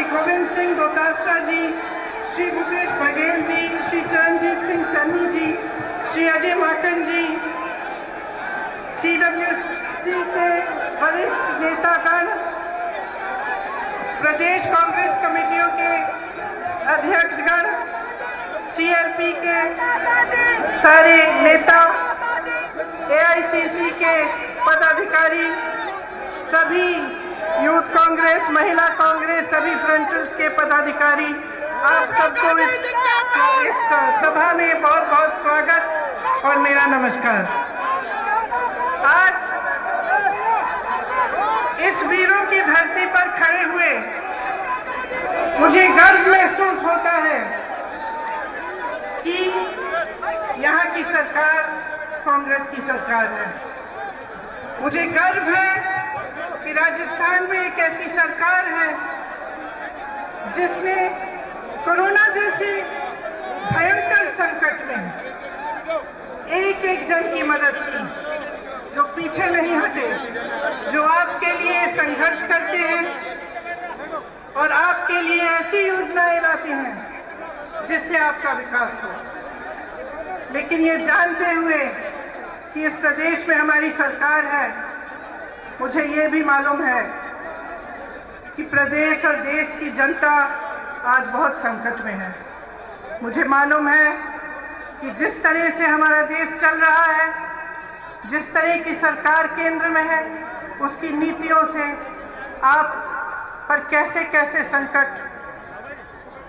श्री गोविंद सिंह दोतासरा जी, श्री भूपेश बघेल जी, श्री चरणजीत सिंह चन्नी जी, श्री अजय माकन जी, CWC के वरिष्ठ नेतागण, प्रदेश कांग्रेस कमेटियों के अध्यक्षगण, CLP के सारे नेता, AICC के पदाधिकारी, सभी यूथ कांग्रेस, महिला कांग्रेस, सभी फ्रंटल्स के पदाधिकारी, आप सबको इस सभा में बहुत बहुत स्वागत और मेरा नमस्कार। आज इस वीरों की धरती पर खड़े हुए मुझे गर्व महसूस होता है कि यहाँ की सरकार कांग्रेस की सरकार है। मुझे गर्व है कि राजस्थान में एक ऐसी सरकार है जिसने कोरोना जैसे भयंकर संकट में एक एक जन की मदद की, जो पीछे नहीं हटे, जो आपके लिए संघर्ष करते हैं और आपके लिए ऐसी योजनाएं लाते हैं जिससे आपका विकास हो। लेकिन ये जानते हुए कि इस प्रदेश में हमारी सरकार है, मुझे ये भी मालूम है कि प्रदेश और देश की जनता आज बहुत संकट में है। मुझे मालूम है कि जिस तरह से हमारा देश चल रहा है, जिस तरह की सरकार केंद्र में है, उसकी नीतियों से आप पर कैसे कैसे संकट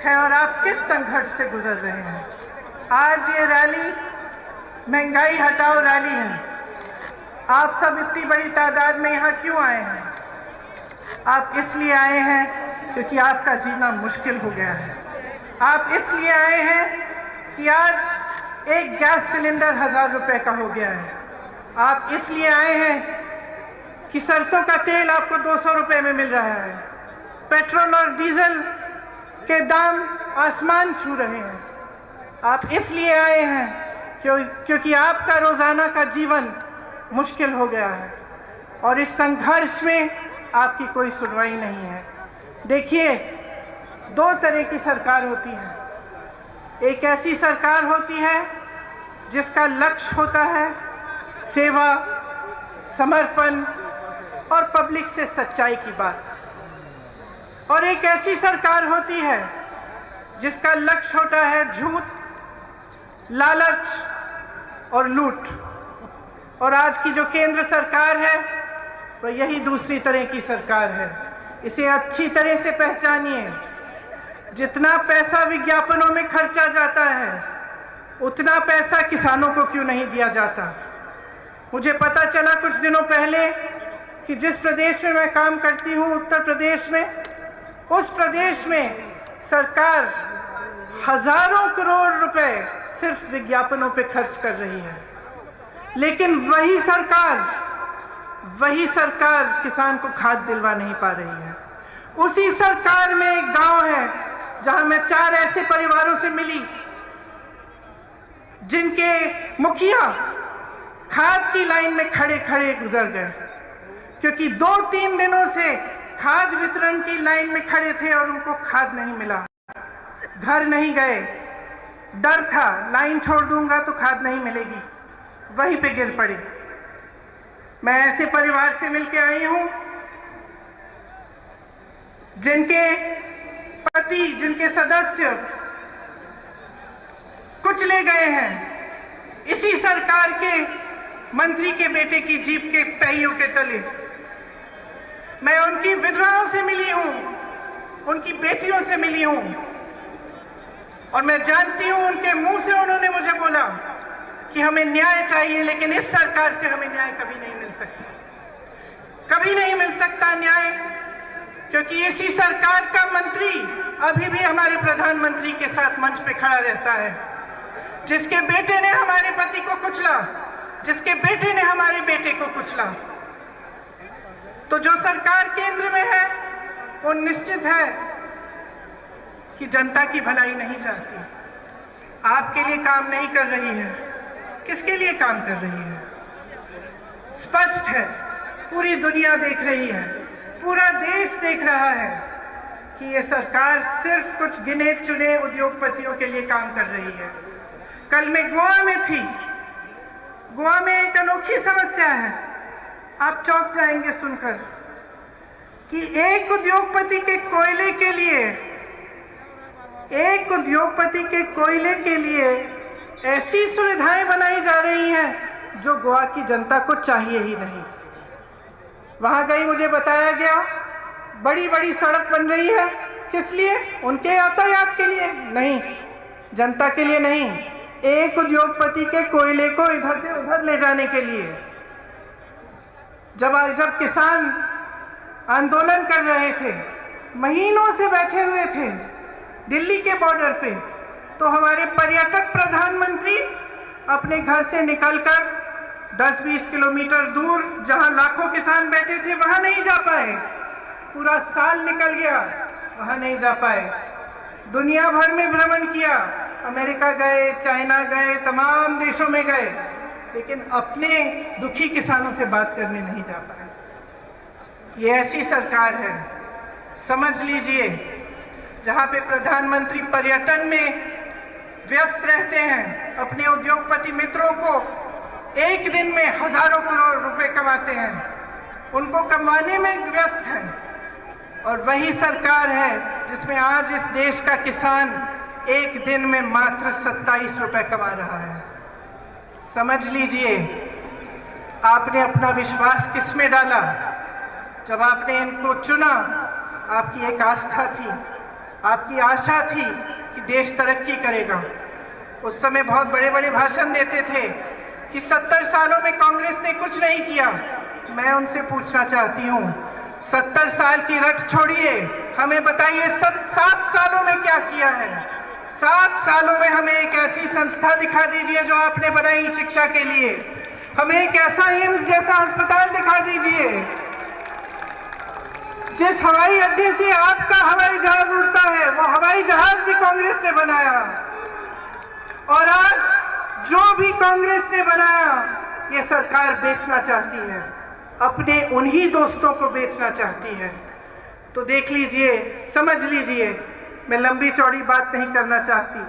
है और आप किस संघर्ष से गुजर रहे हैं। आज ये रैली महंगाई हटाओ रैली है। आप सब इतनी बड़ी तादाद में यहाँ क्यों आए हैं? आप इसलिए आए हैं क्योंकि आपका जीना मुश्किल हो गया है। आप इसलिए आए हैं कि आज एक गैस सिलेंडर 1000 रुपए का हो गया है। आप इसलिए आए हैं कि सरसों का तेल आपको 200 रुपए में मिल रहा है। पेट्रोल और डीजल के दाम आसमान छू रहे हैं। आप इसलिए आए हैं क्योंकि आपका रोजाना का जीवन मुश्किल हो गया है और इस संघर्ष में आपकी कोई सुनवाई नहीं है। देखिए, दो तरह की सरकार होती है। एक ऐसी सरकार होती है जिसका लक्ष्य होता है सेवा, समर्पण और पब्लिक से सच्चाई की बात, और एक ऐसी सरकार होती है जिसका लक्ष्य होता है झूठ, लालच और लूट। और आज की जो केंद्र सरकार है वह यही दूसरी तरह की सरकार है। इसे अच्छी तरह से पहचानिए। जितना पैसा विज्ञापनों में खर्चा जाता है, उतना पैसा किसानों को क्यों नहीं दिया जाता? मुझे पता चला कुछ दिनों पहले कि जिस प्रदेश में मैं काम करती हूँ, उत्तर प्रदेश में, उस प्रदेश में सरकार हजारों करोड़ रुपए सिर्फ विज्ञापनों पे खर्च कर रही है। लेकिन वही सरकार किसान को खाद दिलवा नहीं पा रही है। उसी सरकार में एक गांव है जहां मैं 4 ऐसे परिवारों से मिली जिनके मुखिया खाद की लाइन में खड़े खड़े गुजर गए, क्योंकि 2-3 दिनों से खाद वितरण की लाइन में खड़े थे और उनको खाद नहीं मिला। घर नहीं गए, डर था लाइन छोड़ दूंगा तो खाद नहीं मिलेगी, वहीं पे गिर पड़े। मैं ऐसे परिवार से मिलके आई हूं जिनके पति, जिनके सदस्य कुछ ले गए हैं इसी सरकार के मंत्री के बेटे की जीप के पहियों के तले। मैं उनकी विधवाओं से मिली हूं, उनकी बेटियों से मिली हूं, और मैं जानती हूं उनके मुंह से उन्होंने मुझे बोला कि हमें न्याय चाहिए, लेकिन इस सरकार से हमें न्याय कभी नहीं मिल सकता, कभी नहीं मिल सकता न्याय, क्योंकि इसी सरकार का मंत्री अभी भी हमारे प्रधानमंत्री के साथ मंच पे खड़ा रहता है, जिसके बेटे ने हमारे पति को कुचला, जिसके बेटे ने हमारे बेटे को कुचला। तो जो सरकार केंद्र में है वो निश्चित है कि जनता की भलाई नहीं चाहती, आपके लिए काम नहीं कर रही है। किसके लिए काम कर रही है? स्पष्ट है, पूरी दुनिया देख रही है, पूरा देश देख रहा है कि ये सरकार सिर्फ कुछ गिने चुने उद्योगपतियों के लिए काम कर रही है। कल मैं गोवा में थी। गोवा में एक अनोखी समस्या है, आप चौंक जाएंगे सुनकर, कि एक उद्योगपति के कोयले के लिए ऐसी सुविधाएं बनाई जा रही हैं जो गोवा की जनता को चाहिए ही नहीं। वहां गई, मुझे बताया गया बड़ी बड़ी सड़क बन रही है, किस लिए? उनके यातायात के लिए नहीं, जनता के लिए नहीं, एक उद्योगपति के कोयले को इधर से उधर ले जाने के लिए। जब किसान आंदोलन कर रहे थे, महीनों से बैठे हुए थे दिल्ली के बॉर्डर पे, तो हमारे पर्यटक प्रधानमंत्री अपने घर से निकलकर 10-20 किलोमीटर दूर जहां लाखों किसान बैठे थे वहां नहीं जा पाए। पूरा साल निकल गया, वहां नहीं जा पाए। दुनिया भर में भ्रमण किया, अमेरिका गए, चाइना गए, तमाम देशों में गए, लेकिन अपने दुखी किसानों से बात करने नहीं जा पाए। ये ऐसी सरकार है, समझ लीजिए, जहां पे प्रधानमंत्री पर्यटन में व्यस्त रहते हैं, अपने उद्योगपति मित्रों को एक दिन में हजारों करोड़ रुपए कमाते हैं, उनको कमाने में व्यस्त हैं। और वही सरकार है जिसमें आज इस देश का किसान एक दिन में मात्र 27 रुपए कमा रहा है। समझ लीजिए, आपने अपना विश्वास किस में डाला? जब आपने इनको चुना, आपकी एक आस्था थी, आपकी आशा थी कि देश तरक्की करेगा। उस समय बहुत बड़े बड़े भाषण देते थे कि 70 सालों में कांग्रेस ने कुछ नहीं किया। मैं उनसे पूछना चाहती हूँ, 70 साल की रट छोड़िए, हमें बताइए 7 सालों में क्या किया है। 7 सालों में हमें एक ऐसी संस्था दिखा दीजिए जो आपने बनाई शिक्षा के लिए। हमें एक ऐसा एम्स जैसा अस्पताल दिखा दीजिए। जिस हवाई अड्डे से आपका हवाई जहाज उड़ता है, वो हवाई जहाज भी कांग्रेस ने बनाया। और आज जो भी कांग्रेस ने बनाया, ये सरकार बेचना चाहती है, अपने उन्हीं दोस्तों को बेचना चाहती है। तो देख लीजिए, समझ लीजिए, मैं लंबी चौड़ी बात नहीं करना चाहती,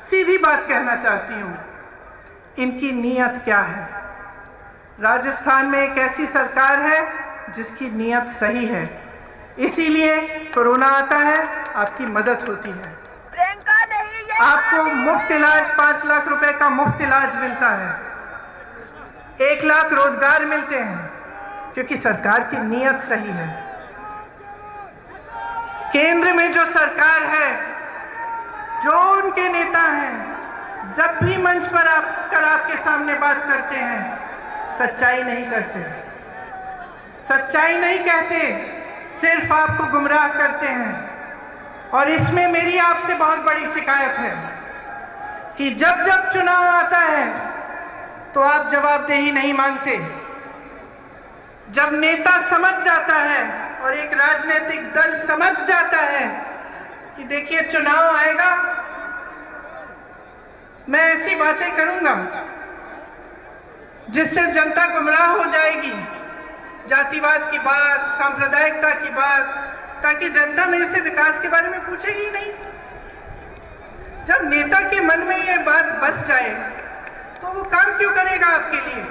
सीधी बात कहना चाहती हूँ, इनकी नीयत क्या है। राजस्थान में एक ऐसी सरकार है जिसकी नीयत सही है, इसीलिए कोरोना आता है, आपकी मदद होती है, आपको मुफ्त इलाज, 5 लाख रुपए का मुफ्त इलाज मिलता है, 1 लाख रोजगार मिलते हैं, क्योंकि सरकार की नीयत सही है। केंद्र में जो सरकार है, जो उनके नेता हैं, जब भी मंच पर आकर आपके सामने बात करते हैं, सच्चाई नहीं करते, सच्चाई नहीं कहते, सिर्फ आपको गुमराह करते हैं। और इसमें मेरी आपसे बहुत बड़ी शिकायत है कि जब जब चुनाव आता है तो आप जवाबदेही नहीं मांगते। जब नेता समझ जाता है और एक राजनीतिक दल समझ जाता है कि देखिए चुनाव आएगा, मैं ऐसी बातें करूंगा जिससे जनता गुमराह हो जाएगी, जातिवाद की बात, सांप्रदायिकता की बात, ताकि जनता मेरे से विकास के बारे में पूछेगी ही नहीं। जब नेता के मन में ये बात बस जाए तो वो काम क्यों करेगा आपके लिए?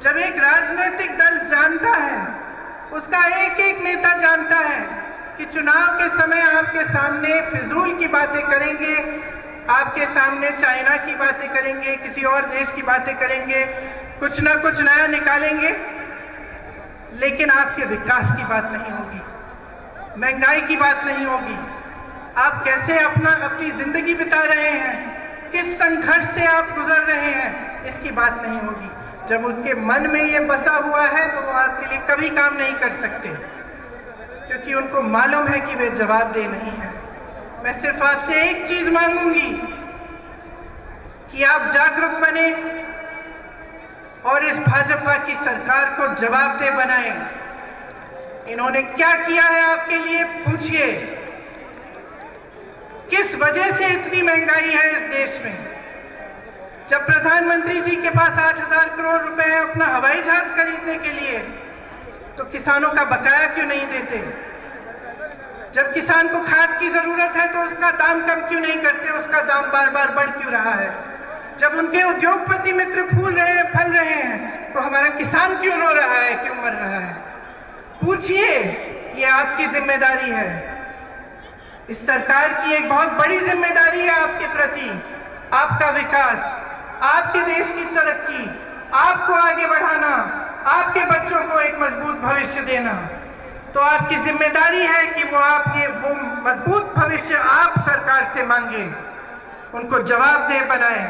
जब एक राजनीतिक दल जानता है, उसका एक एक नेता जानता है कि चुनाव के समय आपके सामने फिजूल की बातें करेंगे, आपके सामने चाइना की बातें करेंगे, किसी और देश की बातें करेंगे, कुछ ना कुछ नया निकालेंगे, लेकिन आपके विकास की बात नहीं होगी, महंगाई की बात नहीं होगी, आप कैसे अपनी जिंदगी बिता रहे हैं, किस संघर्ष से आप गुजर रहे हैं, इसकी बात नहीं होगी। जब उनके मन में ये बसा हुआ है तो वो आपके लिए कभी काम नहीं कर सकते, क्योंकि उनको मालूम है कि वे जवाबदेह नहीं है। मैं सिर्फ आपसे एक चीज मांगूंगी कि आप जागरूक बने और इस भाजपा की सरकार को जवाबदेह बनाएं। इन्होंने क्या किया है आपके लिए, पूछिए। किस वजह से इतनी महंगाई है इस देश में? जब प्रधानमंत्री जी के पास 8,000 करोड़ रुपए है अपना हवाई जहाज खरीदने के लिए, तो किसानों का बकाया क्यों नहीं देते? जब किसान को खाद की जरूरत है तो उसका दाम कम क्यों नहीं करते, उसका दाम बार बार बढ़ क्यों रहा है? जब उनके उद्योगपति मित्र फूल रहे हैं, फल रहे हैं, तो हमारा किसान क्यों रो रहा है, क्यों मर रहा है? पूछिए, ये आपकी जिम्मेदारी है। इस सरकार की एक बहुत बड़ी जिम्मेदारी है आपके प्रति। आपका विकास, आपके देश की तरक्की, आपको आगे बढ़ाना, आपके बच्चों को एक मजबूत भविष्य देना। तो आपकी जिम्मेदारी है कि वो मजबूत भविष्य आप सरकार से मांगे, उनको जवाबदेह बनाएं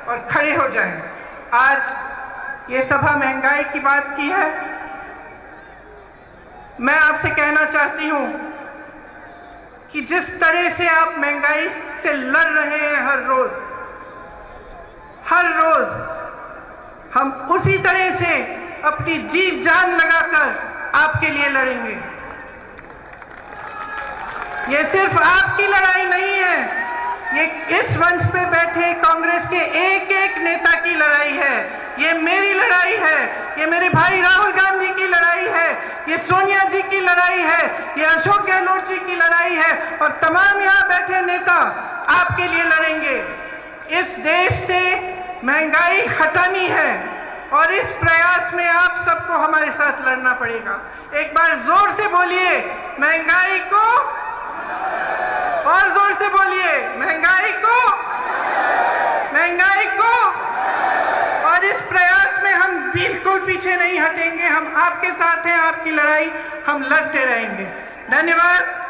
और खड़े हो जाएं। आज ये सभा महंगाई की बात की है। मैं आपसे कहना चाहती हूं कि जिस तरह से आप महंगाई से लड़ रहे हैं हर रोज हम उसी तरह से अपनी जीत जान लगाकर आपके लिए लड़ेंगे। ये सिर्फ आपकी लड़ाई नहीं है, ये इस मंच पे बैठे कांग्रेस के एक एक नेता की लड़ाई है। ये मेरी लड़ाई है, ये मेरे भाई राहुल गांधी की लड़ाई है, ये सोनिया जी की लड़ाई है, ये अशोक गहलोत जी की लड़ाई है, और तमाम यहाँ बैठे नेता आपके लिए लड़ेंगे। इस देश से महंगाई हटानी है और इस प्रयास में आप सबको हमारे साथ लड़ना पड़ेगा। एक बार जोर से बोलिए, महंगाई को, और जोर से बोलिए, महंगाई को, महंगाई को। और इस प्रयास में हम बिल्कुल पीछे नहीं हटेंगे, हम आपके साथ हैं, आपकी लड़ाई हम लड़ते रहेंगे। धन्यवाद।